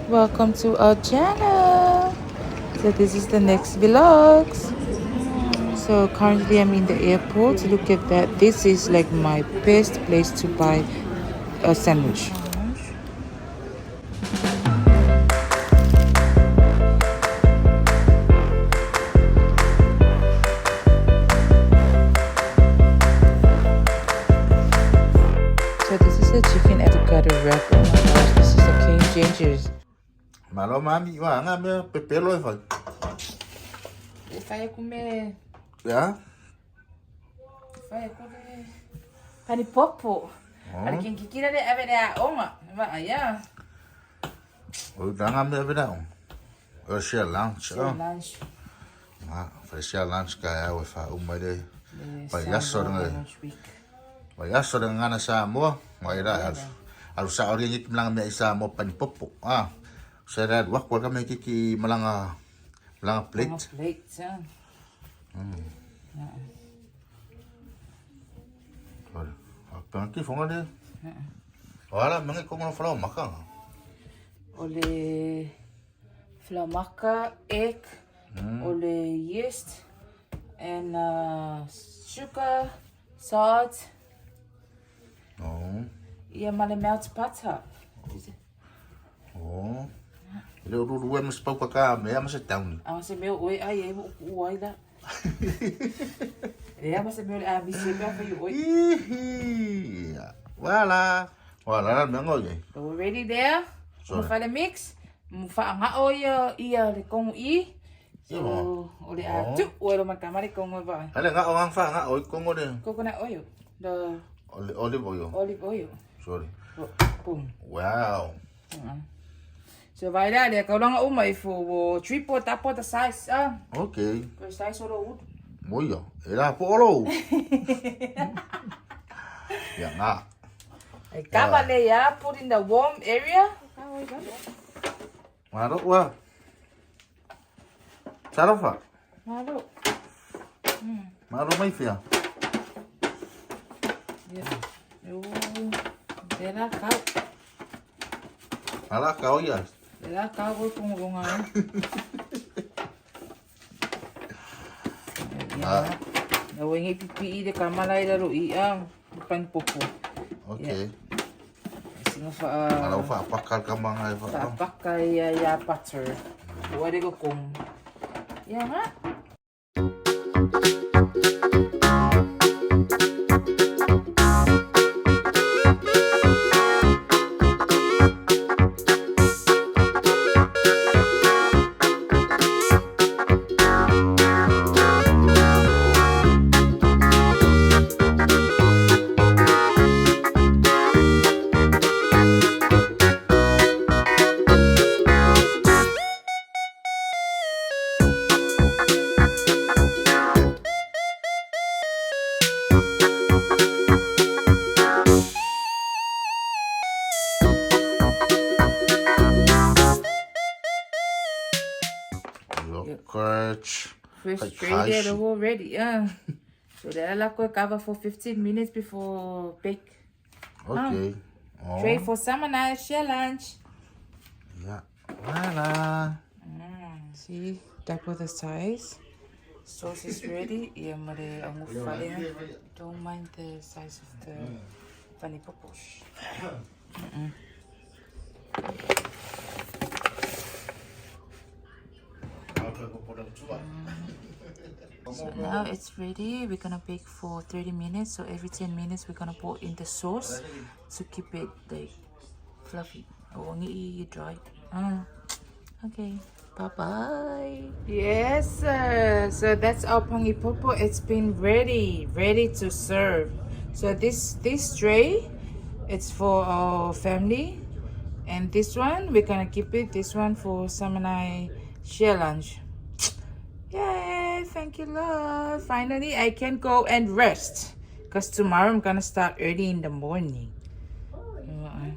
Welcome to our channel. So this is the next vlogs. So currently I'm in the airport. Look at that. This is like my best place to buy a sandwich. So this is a chicken avocado wrap. Oh my gosh, this is a game changers. Malo mami, wah ngambil pepelo ya. Saya come Ya? Panipopo. Ada quem kira de aveda oma. Ya. Udah ngambil apa dah? Oh, share lunch. Lunch. Fa share lunch kaya wa fa umma deh. Samoa Language Week. Yaso dengan ngana Samoa, mai dah. Alu sa ori ngit melang me Samoa Panipopo. Saya dah wak kami kiki melanga plate. Plate, ya. Apa nanti fonga deh? Wala, mangi kong na flow makan. Ole flamaka, egg, ole yeast, and sugar, salt. Oh. Ja, maar de melt butter. Oh. Ele uru mas pau ka me mas tauni. Ang sa meu oi ai mo uai da. Ja, maar sa meu a mi se pa you oi. Wala. Wala na ngo ye. So we're ready there. Mo fa the mix. Mo fa nga oi ia le kong i. So ole a tu oi lo makamari kong oi ba. Ale nga ang fa nga oi kong oi. Coconut oil. The Olive oil. olive oil. Sorry. Boom. Wow. So vai lá, dia kau lang umai for triple tapo the size Okay. The size of the wood. Moyo. Era polo. Ya nga. I kabale ya, put in the warm area. Maro wa. Sarafa. Malu. Maro mai fia. Yeah. Yo. Dera kau. Ala kau ya. Dera kau ko kung rungan. Ya. Nawingi pipi de kamalay laro iyang Panipopo. Okay. Singa fa Kalau fa pakal kamang ay fa. pakai ya butter. Wari ko kung. Ya nga. Frustrated already, So that I like cover for 15 minutes before bake. Okay. Tray for summer night, share lunch. Ya. Wala. See, double the size. Sauce is ready. Yeah, mare ang don't mind the size of the Panipopo. So now it's ready. We're gonna bake for 30 minutes. So every 10 minutes we're gonna pour in the sauce to keep it like fluffy. Oh, only dry. Okay. Bye bye. Yes, sir. So that's our Panipopo. It's been ready to serve. So this tray, it's for our family, and this one we're gonna keep it. This one for Sam and I share lunch. Yay! Thank you, Lord. Finally, I can go and rest. Because tomorrow I'm gonna start early in the morning.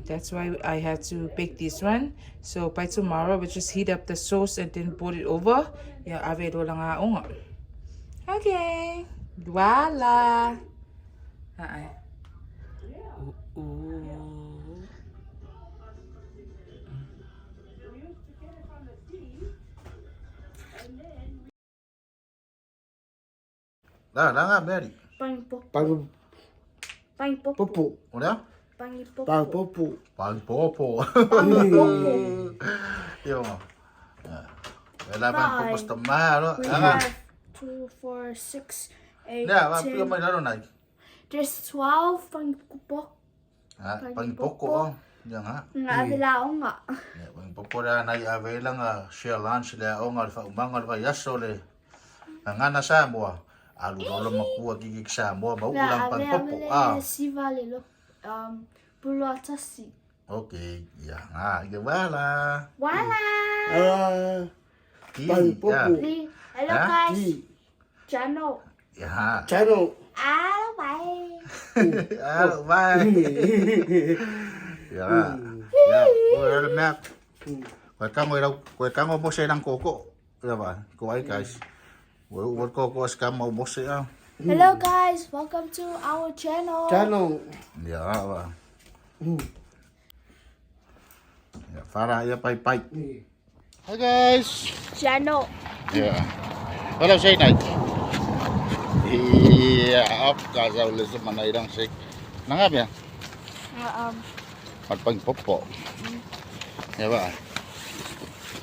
That's why I had to bake this one. So by tomorrow, we just heat up the sauce and then put it over. Yeah, avedo lang nga. Okay. Voila. Ooh. Dah nga, Mary. Panipopo. Panipopo. Ano? Panipopo. Panipopo. Panipopo. Yung mo. Kailangan po basta mahalo. We Nga. have 2, 4, 6, 8, Hindi, mapilo 10. may laro na. There's 12 panipopo. Panipopo. Yan nga. Nga adilao nga. Panipopo na nai-away lang share lunch sila o nga alfa umangal pa yaso le. Nga na sa mo. Alo na lang makuha gigig sa mo. Maulang panipopo. Siva lelo. Pulo atasi. Okay. Yan nga. Wala. Wala. Panipopo. Hello guys. Chano. Ya. Chano. Bye. Halo, bye. Ya. Ya, well, Mac. Kung mo siya ng koko. Diba? Kuwai guys. Wal koko as ka mo siya. Hello guys, welcome to our channel. Ya, ba. Ya, para ya pai. Hi guys. Channel. Ya. Hello, say night. Iya, up kaza ulit sa manairang sik. Nangap ya? Panipopo. Ya ba?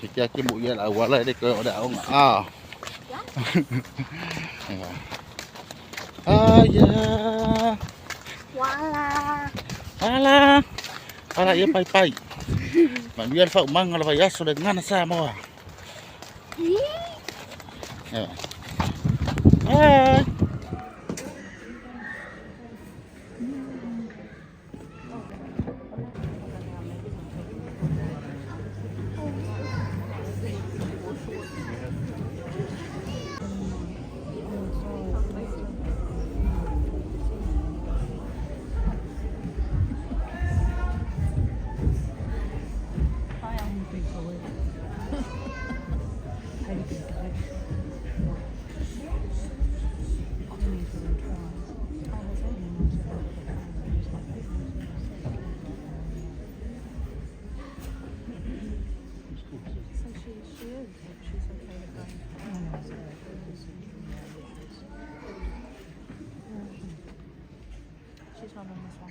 Sikaki mo yan awala de ko da ong ya. Wala. Para ya pai. Mamian fa umang ala ya sudah ngana sa mo. Ya. Hai. She's not on this one.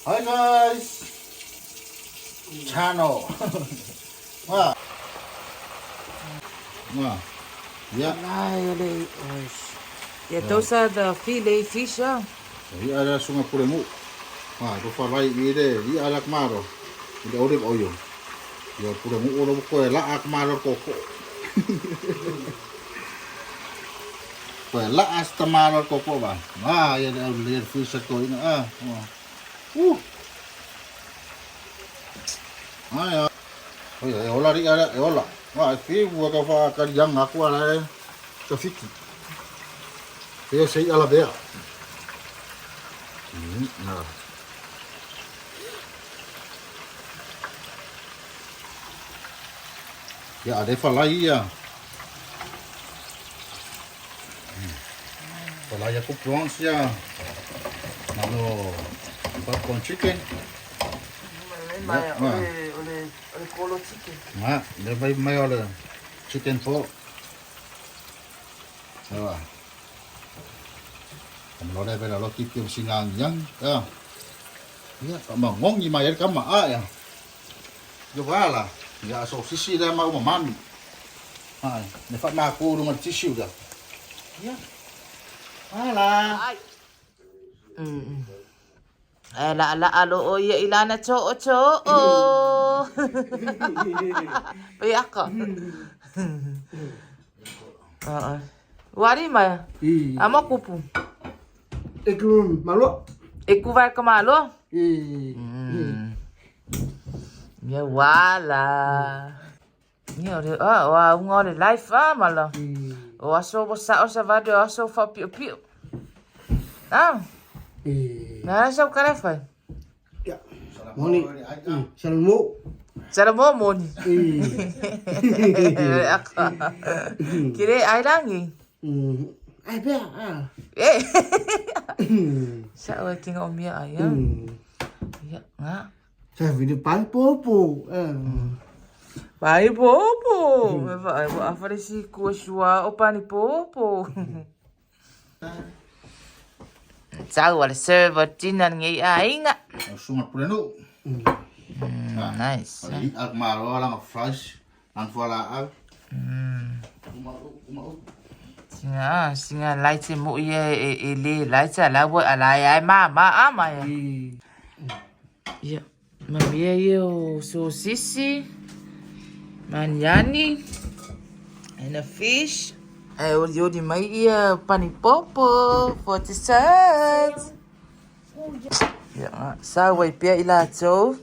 Hi guys! Channel! Wow! Wow! Yeah. Yeah, those are the fillet fish. Ini ada sungai Puremu. Wah, rupa baik ni deh. Ini ada kemaro. Ini olive oil. Ya Puremu orang bukan lah kemaro koko. Kue lah as kemaro koko bang. Wah, ya ada lihat fish tu ini ah. Wah. Ay, oi, hola ri ara, hola. Ah, fi bua ka fa ka yang aku ala so fiki. Yo sei ala bea. Na. Ya, ada falai ya. Falai aku prawns ya. Malo, popcorn chicken. Ole kolo chicken. Ah, dia vai maior chicken po. Awa. Kamu ada bela lo kipi singang yang. Ya. Ya, kamu ngong ni mayar kamu ya. Jogala. Ya so sisi dah mau mami. Ah, ne fa ma ku dengan tissue dah. Ya. Ala. La alo o ya ilana cho. Oi ako. Wari maya. Ama kupu. Eku malu. Eku vai ka malo? Ya wala. Ya ore wa ngore life malo. O aso bosa o sa vado aso fa piu. Ah. Na sa ka fa. Ya. Moni. Salmo. Cara mo moni. Ako. Kire ai langi. Ai bea. Sa o tinga o mia ai. Ya nga. Sa video Panipopo. Panipopo. Me vai apareci com sua o Panipopo. Sa wala server tinan ngai ai nga. Sungat prenu. Nice. Ali ak maro lang fresh. Ang fala ak. Singa lai che mo ye ele lai cha la wo ala ya ma ama ya. Ya. Mamia yo sosisi. Maniani. And a fish. Yo di mai ia Panipopo for dessert. Ya, sa wai pia ila cho.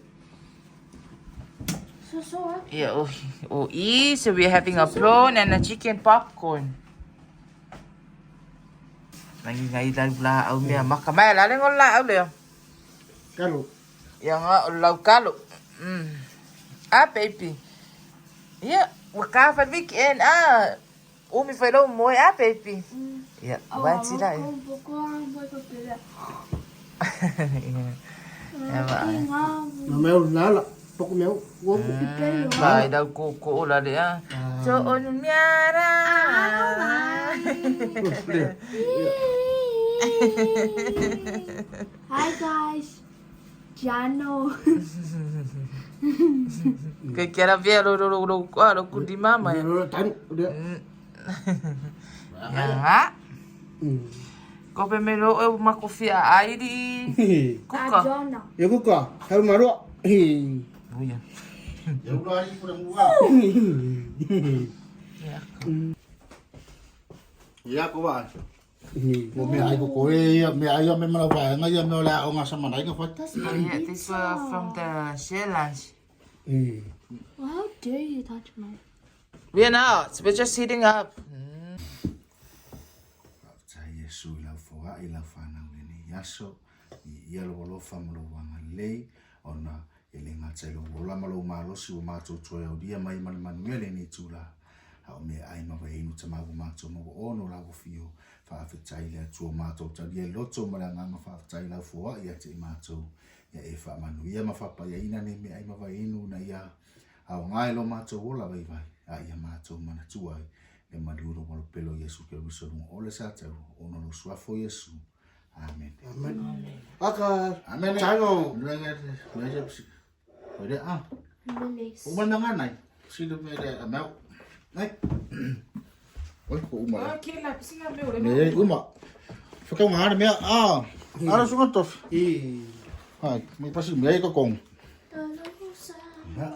Yeah, so we're having a prawn and a chicken popcorn. Ngay la au mia makamai la ngol la au le. Kalo. Yang lau kalo. Baby. Yeah, waka fa weekend umi fa lo mo baby. Yeah, wa ti la. Ya ba. Mamel nala. Poko meu. Wo Bai da ko la de So on miara. Hi guys. Jano. Que era ver lo cu di mama ya. Tan udah. Ya. Ko pe me lo makofia ai di kuka. Jano. Ya kuka. Haru maru. Buya. Ya udah ini kurang buah. Ya. Ya ko ba. Mo me ai ko ya me ai me mala ba nga ya me la o nga sama dai ka fa. Yeah, this was from the share lunch. Well, how dare you touch my... We're not. We're just heating up. Yesu ila foa ila fana ni yaso ia lo fa mo lo wanga le ona ele nga tselo bola malo malo si o mato to ya dia mai man manuele ni tula ha o me ai ma vai no tsama go mato mo ono la go fio fa fa tsaile to mato ta dia loto mala nga fa tsaile foa ia te mato ya e fa manu ia ma fa pa ya ina ni me ai ma vai no na ia ha o ngai lo mato ola vai vai a ia mato mana tuai e maduro mo pelo Yesu ke biso mo ole sa tau ono lo swafo Yesu amen Amen. Aka. amen Chano. nanga bisi ode Lilies. umananga nai sino pede amau nai oi ko uma Kila pisina meu. ne uma fica ngara me ara sunga tof ai me pasi me ko kong ya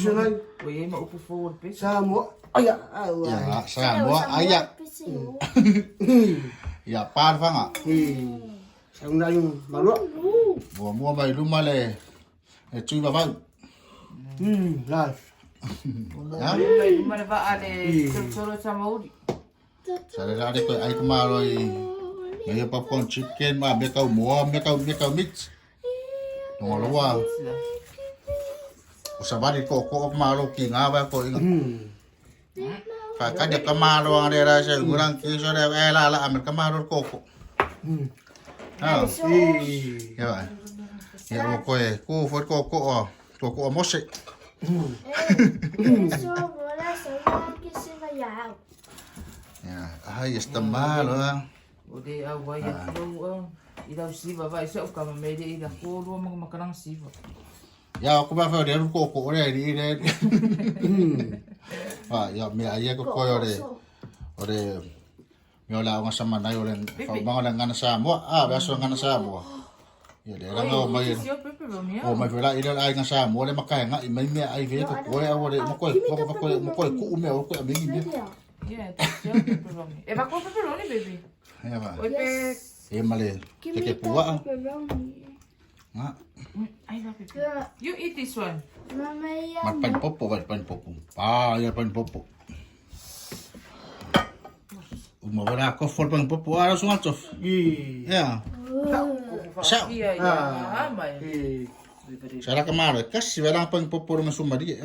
Israel. Och jag är med uppe för pizza. Samoa. Aya. Ya, Samoa ayak. Ya, par fanga. Sang na yung malua. Mua mai luma le. E tui va vai. Live. Ya. Mana va ale solo sama uri. Sa le rade ko ai kumaro i. Ngai popcorn chicken ma me kau mua, me kau mix. Ngo loa. Usabari ko maro ki nga ba ko inga. Ka de kamaro ande ra se ngurang ki so de la amer kamaro ko. Ah. Ya ba. Ya ko ko fo ko mose. Ya, ai está malo. O de awai lo ida siva vai se o kama mede ida ko lo makanang siva. Ya aku ba fa de ko re di de. Ya me aye ko ore me ola nga sama na yo len fa ba nga na sa mo ba so nga na sa mo. Ya de nga o mai. O mai vela ida ai nga sa mo le makai nga i mai me ai ve ko ore mo ko ku me o ko amigi me. Yeah, pepperoni. Eva com pepperoni, baby. Ya ba. Oi, E male. Te ke puwa. Nga. I love pepperoni. You eat this one. Panipopo. Ya Panipopo. Uma wala ko for Panipopo ara sunga tof. Ya. Sa. Sara kamara kasi wala Panipopo na sumari.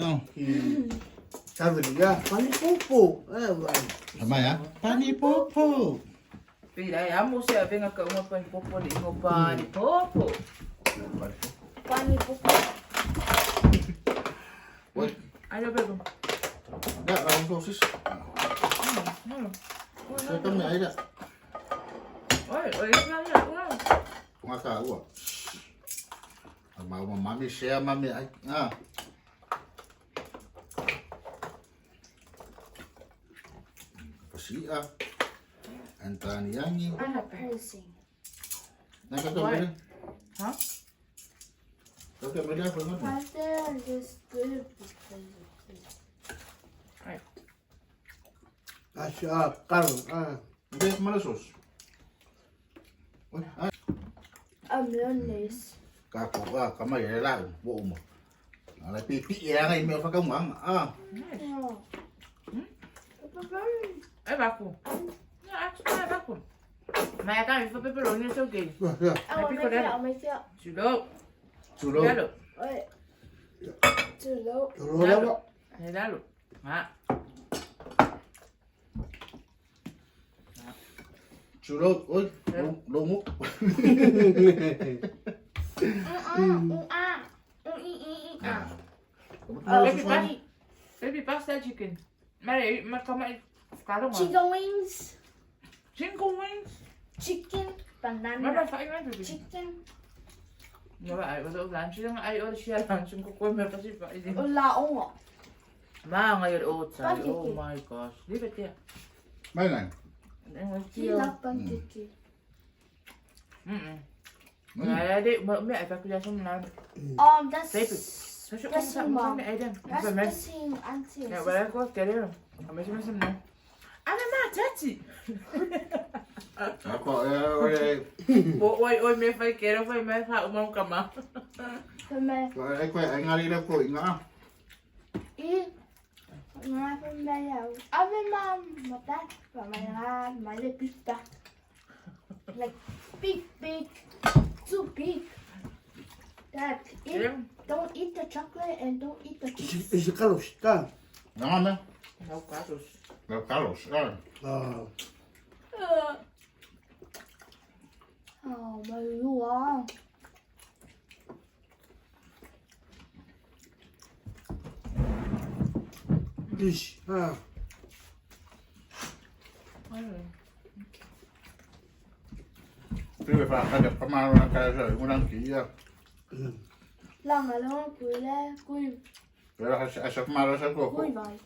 Sabi niya, Panipopo. Sama ya. Panipopo. Pira, amo se venga ka uma Panipopo de ngo Panipopo. Panipopo. Woi, Ayo bebo. dah orang sosis. Saya kan ni ada. Oi, ya. Ngaka gua. Mau mami share mami ah. Pasti ah. Antani yangi. I'm pressing. Nak kata mana? Hah? Kata mana apa mana? Father, just good. Asya, karo. Dia mana sos? Oi, Mayonnaise. Kako kamay lah, buo mo. Ala pipi ya ngay may fakamang ah. No. Ai vacu. No, actually vacu. Mas acá me foi pepperoni, não sei o quê. I'll make it. Chulo. Sulo. Dalo. Wait. Too low. Dalo. Dalo. Ah. Sulo, oi, lomo. Baby pasta chicken. Mas calma aí. Ficaram Chicken wings. Chicken wings. Chicken. Mas Banana. vai fazer mais baby. Chicken. Não vai, eu vou lanche lang ay or siya lunch ko ko may kasi pa idin. Laong. Ma ngayon outside. Oh my gosh. Leave it there. Mai lang. You love pancake. Nah, dek, may ay pakuya sa mga. That's Baby. Sasyo ko sa mga Aiden. that's pressing auntie. Ya, wala ko kaya. Kami sa mga. Ano na, tati? Ako Oi, may fay kero fay may ha umam ka ma. ay ko ay ngali na ko inga. Like big, too big. Dad, don't eat the chocolate and don't eat the cheese. Isi kalos, ta. Naman na. No kasos. Pero Carlos, ah. Oh, maluwa. Ish, Pero pa kada pamaro na kaya sa unang kiya. Lang along kuy Pero asa pamaro sa ko. vai.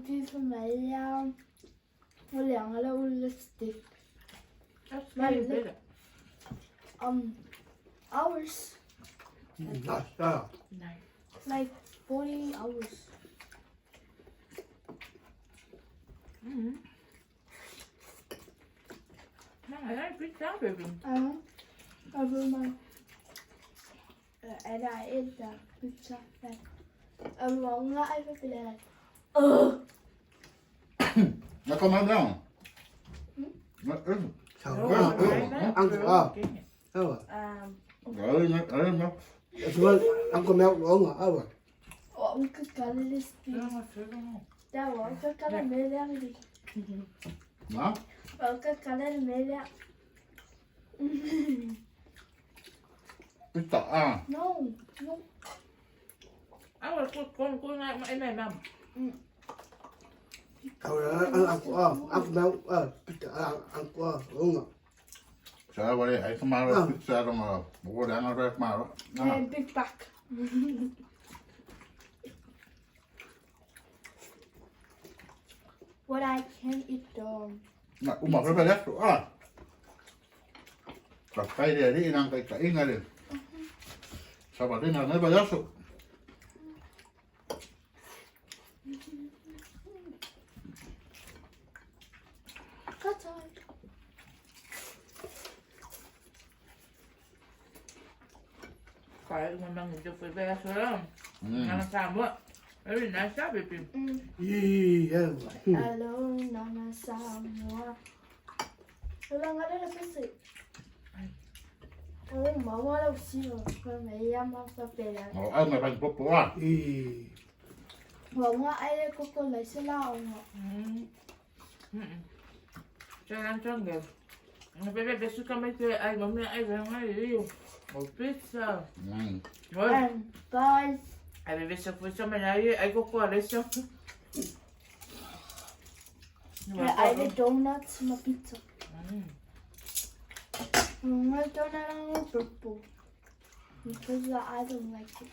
Till för mig, och Leon lipstick. hours. Nasta. Like 40 hours. Good job, baby. I remember. And I ate the pizza. Wrong lại với cái này. Nó có mấy đâu? Nó Sao Đúng đó? rồi, Ăn đúng của rồi. đâu rồi? nó. Chúng ăn con mèo uống à? Đâu rồi? Ông cứ cắn lên đi. Đã bỏ cứ cắn lên mê ra đi. Đó. Ông cứ cắn lên mê ra. Cái tọ à. No, no. Con này làm. Đâu rồi? Ăn con mèo ăn của uống à? Saya boleh ai kemana pizza dong lo. Bukan dah nak rek malo. And big back. What I can eat Nak umak berapa dah tu ah. Pakai dia ni nang kai kai ngale. Sabar dia nak bayar su. That's all. Phải mang cho phải về rồi. Ăn sao nữa? Very nice job, baby. Hello, Nana Samoa. Lang ada dah pasti. Oh, mama dah usia. Kalau Maya mama pera. Oh, ai mai Panipopo ah. Mama ada koko lagi selau. Jangan canggih. Bebe suka macam ai mama ai orang ai oh pizza. And buns. Ai bebe suka sama ai koko ada sih. I ada donuts sama pizza. My donut is purple because I don't like it.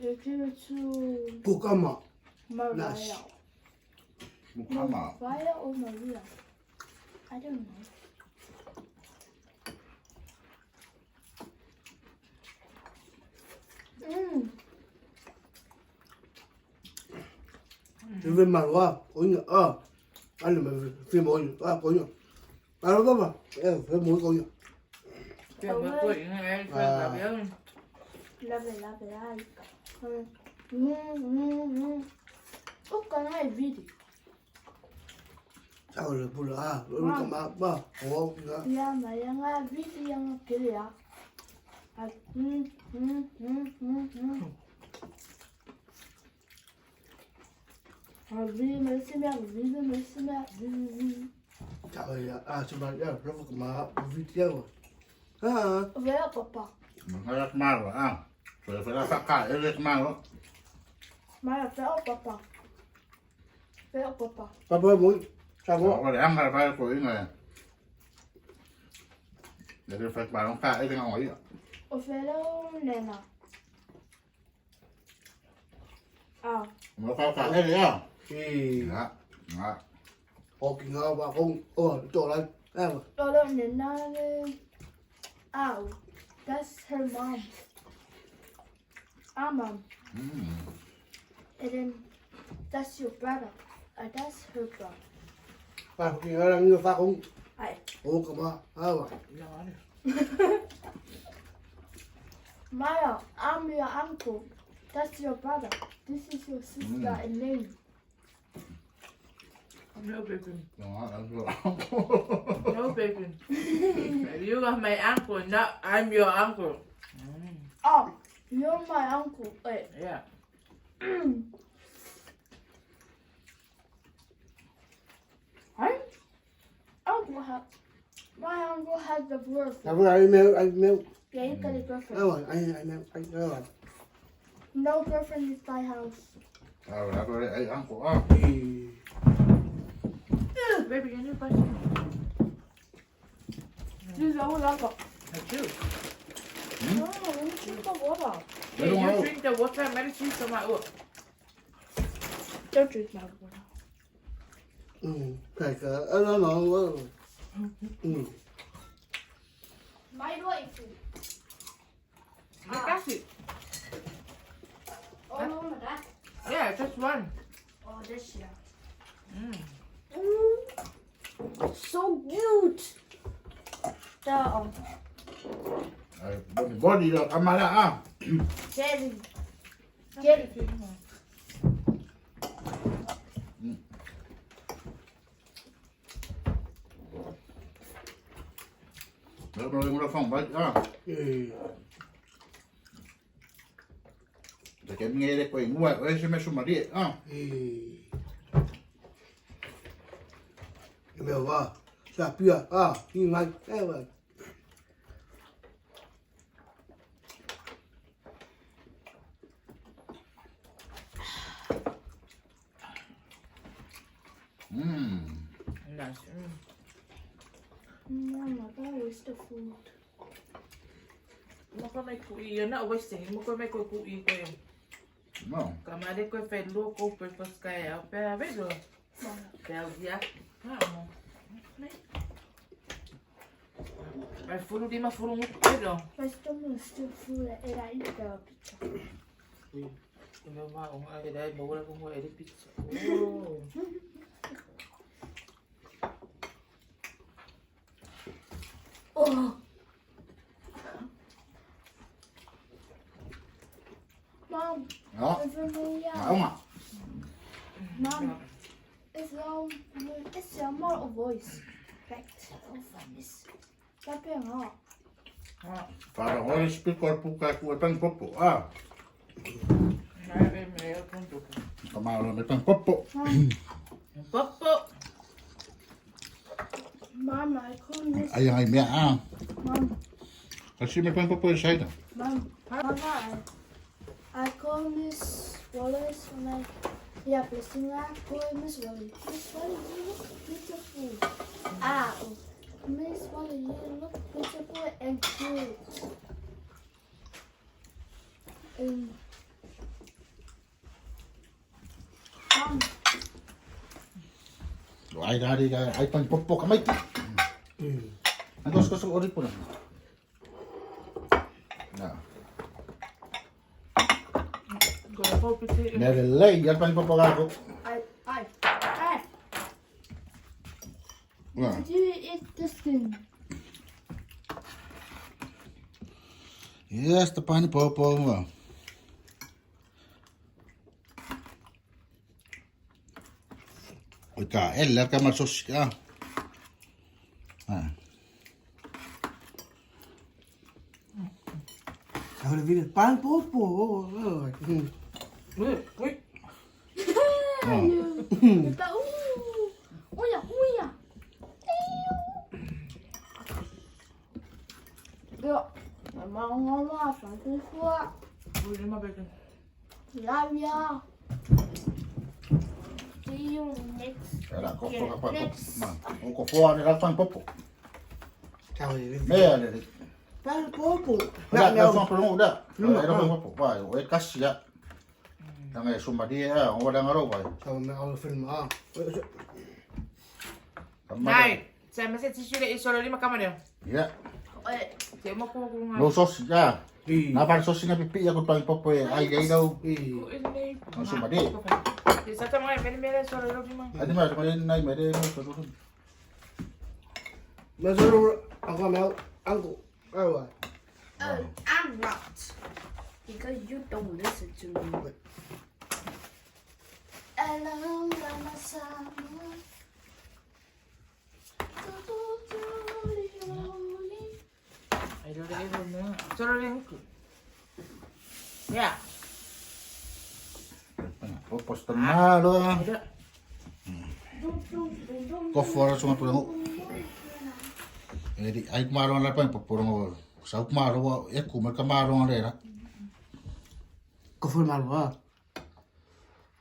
They give it to Bukan Maria. Bukan mak. Maria or Maria? I don't know. Thì viên mà quá, uống anh là mình phim mồi có nhỉ? Đâu có mà, phim mồi có nhỉ? Cái bữa cuối ngày phải làm Lave. Oh, can I read it? Sao rồi bù là rồi cái mà ba, ủa cái Yeah, mà yang I read yang kiri ya. Vì mấy xem trời ơi, chúng ta rất là mà video à, Với papa. Mình phải rek malo ah. Phải dah pakai rek malo. Mà với papa. Với papa. papa muốn sao Kalau có ada yang ada bayar kau ini. Jadi phải barang kai dengan orang ini. Với nena. À, Mau kau kai dia ah. thì Ya. Ya. họ kinh ngạc và không chỗ này em đó nena. Ow, that's her mom. Our mom. And then that's your brother. That's her brother. và kinh ngạc là người ta không Hi. ủa cái mà Maya, I'm your uncle. That's your brother. This is your sister Elaine. No, baby. Đó. No, baby. You are my uncle, not I'm your uncle. Oh, you're my uncle. Wait. Yeah. My uncle has the girlfriend. là vừa anh mail Yeah, he got a girlfriend. rồi anh rồi No girlfriend in my house. Kalau aku ada angkut ah. thì Baby, can you pass me? This is all I got. That's you. No, let me drink the water. Hey, you drink the water, medicine to my oat. Don't drink my water. cái nó quá My wife. one. Oh, this year. Mm. So cute. The Body dah kamala ah. jelly. Jelly. Dah boleh mula fang baik ah. Dah kami ngere ko ingwa, oi se me sumari ah. Meu va. Sa pia. Ah, ni ngai. Va. Nice. Mama, that was the food. Maka may kui, yun na wasting. Maka may kui ko yun. No. Kamari ko fed loco purpose kaya. Pero vedo. Pero ya. Vamos. Ay furu di ma furu muito pero. My stomach is still full and I eat the pizza. Meu mal, ai dai bola com ele pizza. Oh. Oh. Mom, Ja. Mom, it's your more voice. Perfect. This. Tapi nga. Para oi speaker puka ku Panipopo ah. Ai me eu conto. Kamala me Panipopo. Popo. Mom, I call this. Ai me ah. Mom, Kasi me Panipopo sai dah. Mama, I call Miss Wallace when I blessing I call Miss Wallace. Miss Wallace, you look beautiful. Miss Wallace, you look beautiful and cute. Mom, Ai dari ai Panipopo kamai. Agos ko sa ori po na. Na. Agora vou pedir. Mere lei al Panipopo ako. I. Nah. Did you eat this thing? Yes, the Panipopo mo. Ika, eller ka masos ka. Sao lại viết Panipopo. Ui. Uia. Được. Mong ngon quá, phải cứ khua. Ui ma bacon. Love ya. See you next. Era ko ko pa. Man, ko ko ni al Panipopo. Sao lại viết Me ale. Panipopo. Dah, dah fang pelong dah. Era Panipopo. Vai, oi kasih ya. Tangai sumadi ah, orang dah ngaro vai. Sao mà ao film à. Này, xem sẽ chỉ để solo lima kamera. Ya. Che mo ko nga. No sos ya. Đi. Na par sos na pipi ya ko Panipopo ai dai daw. Ang sumadi. Di sa tama may solo lima. Adi mas ko nai mere no so. Mà sao ako mèo ăn cụ. Rồi. I'm not. Because you don't listen to me. Alone by my side. Ay lo lagi mo. Solo lima. Ya. Panipopo malo. Ada. Ko fora so pelong. Jadi ai maro na Panipopo ngo. Sa maro e ku mer ka maro era. Có film nào hả?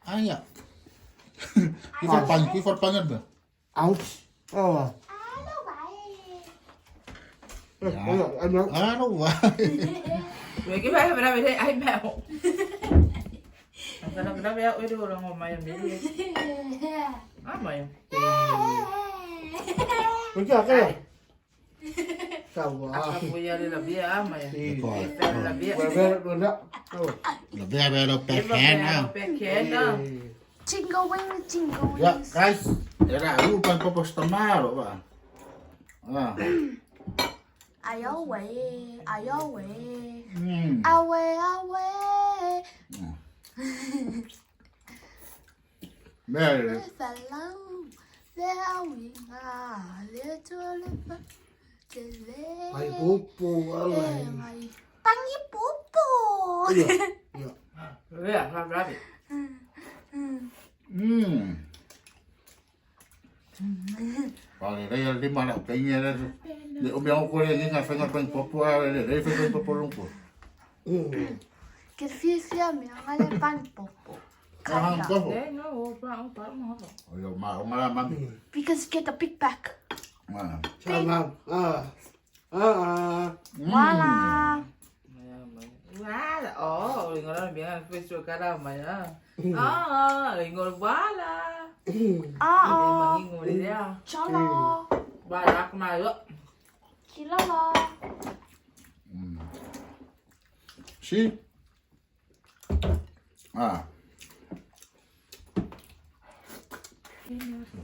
Aya. Ki for pangan ba? Ouch. Oh. Anh nói. Ano ba? Vậy cái bài này để ai mèo. Cái nó bé ơi đồ là ngồi mày làm gì? Á mày. Đúng chưa cái này? Sao Aka quá. puya le la bia ama ya. Thì La bia. về luôn đó. Là về đâu bẹt Iba hand pe á. pe kena. Jingle wing, jingle Ya, wings. guys. Era upan popos tamaro ba. Ah. Away, away, Hmm. away, away. Very. With a love, there we are, little Panipopo alai. Panipopo. Iya. Ya, rabbit. Hmm. Vale, đây là đi mà lại cái nghe đây. Để ông béo cô lên cái phải ngắt popo để đây phải popo luôn cô. Que fia minha, olha Panipopo. Hang có. Eh, no, opa mo. Ôi mà ông làm mắm. Because get the big back. Mà. Sao làm? Voila. Wala. Oh, lingo na biya Facebook ka na maya. Lingo wala. Mangingo ni dia. Cholo. Balak mayo. Kilala. Si. Ah.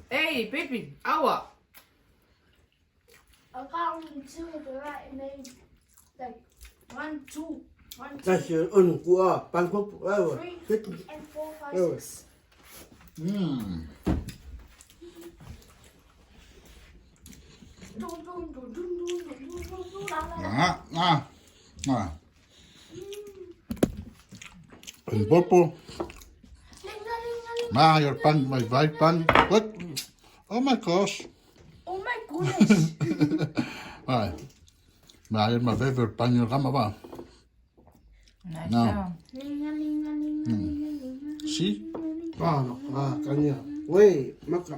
Hey, Pipi, awa. I got only two of the right name. Like 1, 2, 1, 2, Đây là ơn của Panipopo. 3, and 4, 5, 6. Hmm. Đó. À. Popo. Ma, your pan, my white pan. What? Oh my gosh. Oh my goodness. Rồi. Mà my favorite pan your kama ba. Nice. No. Ling-a-ling-a-ling-a-ling-a-ling-a-ling. Si. Cái gì? Quê, mắc cả.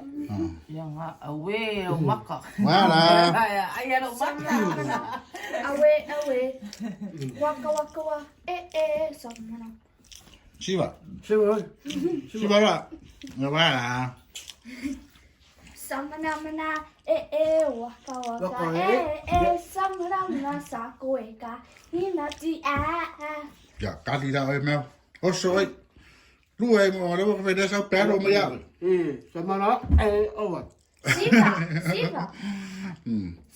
Yang away o maka. Wala. Ay ano maka. Away, away. Waka, waka, waka. Samana. Si ba? Sao rồi? Si ba ba? Wala. Samana, mana. Waka, waka. Waka, Samana, mana. Sakoeka. Hinati, Ja, kan die daar even Oh, sorry. Doe even, maar dan moet je zo per om jou. Sao đó? Over. Siva, Siva.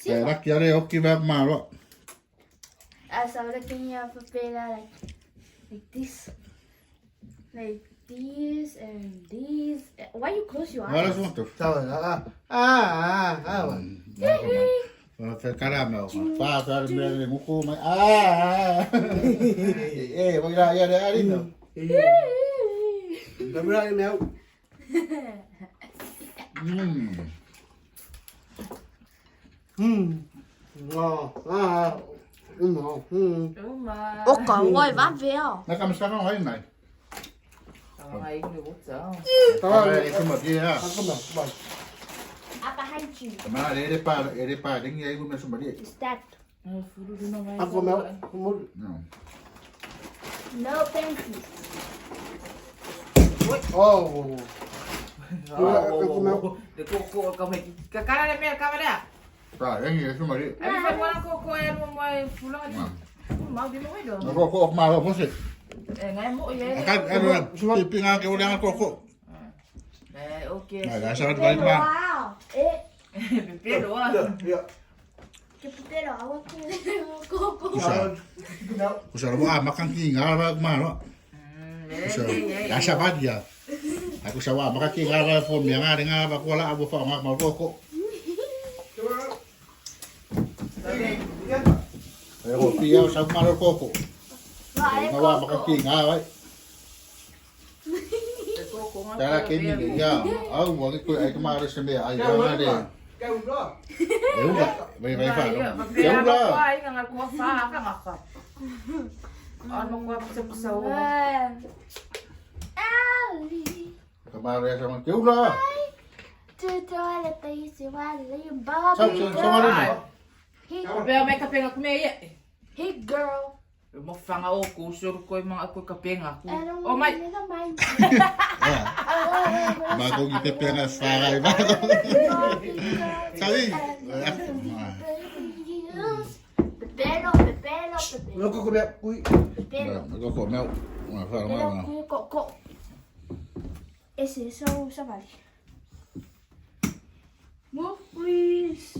Kaya rak yare ok ki bag maro. I saw looking here for Bella like this. Like these and these. Why you close your Wala eyes? sunto. Sao rồi? Phải caramel. Fa fa me muku mai. Voy a ir a Arino. Làm ra em nào? Ngon. Ngon. Uma. Ủa còn ngồi vắt véo. Nó cầm sao không hỏi này. Ay, ni buksa. Tao đây không mất gì ha. Ăn không được. Apa haju? Mà để pa đến ngay cũng không mất gì. Is that? Furu di na Ăn không được. Không muốn. No thank you. Oh. De koko kami. Kakala na mer kamera. Rồi, cái gì không mất gì. Ay, fa mo lang koko ay mo may fulang. Mau di mo do. Nó có cô mà không gì. Eh, ngay mo ye. Kan ano, tipingan ke ulang koko. Eh, okay. Nah, dasar balik mah. Wow. Pero ah. Dạ. Que putero agua coco. Usah mau makan tinggal bag maro. Usah. Dasar apa dia? Aku sawa makan tinggal bag form yang ada dengan bag wala abu fa mak mau koko. Pero pia sa malo koko. Ngawa makan tinggal bag. Cara kini ni ya. Au mo ko ay kumare sa me ay nga de. Kêu đó. Eu ba, vai fa. Eu lá. Ai, nga ko fa ka ngaka. Ano ko sa pusaw. Ali. Kamare sa man eu la. Tutorial tayo wali yung Bobby Sa mari ni. Pero may kape nga kumeya. Hey girl. Mo fanga o kusur ko yung mga ako kape nga. Anong Oh my. naman? Bago kita pera sa bago. Sabi. Nó có bé quý. Pero, Nó có khổ mèo. Mà phải không pero mà. que co. Ese so vale. Move, please.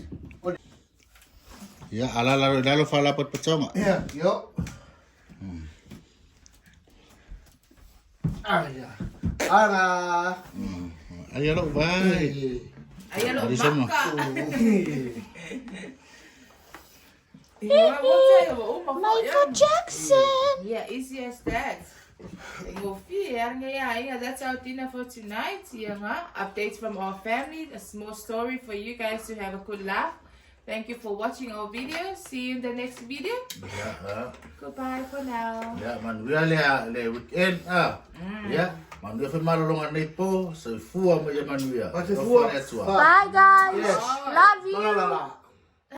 Ya, ala lalo fala pot pecoma. Yeah, yo. Ya. Ara. Ayo lo vai. Ayan o, Di sama. baka. Michael Jackson. Yeah, easy as that. That's our dinner for tonight. Updates from our family. A small story for you guys to have a good laugh. Thank you for watching our video. See you in the next video. Ya. Goodbye for now. Ya, manuia le weekend Ya, manuia foi malolonga nei po, se fua mo ya manuia. Mas se fua. Bye, guys. Yes. Love you. La la la.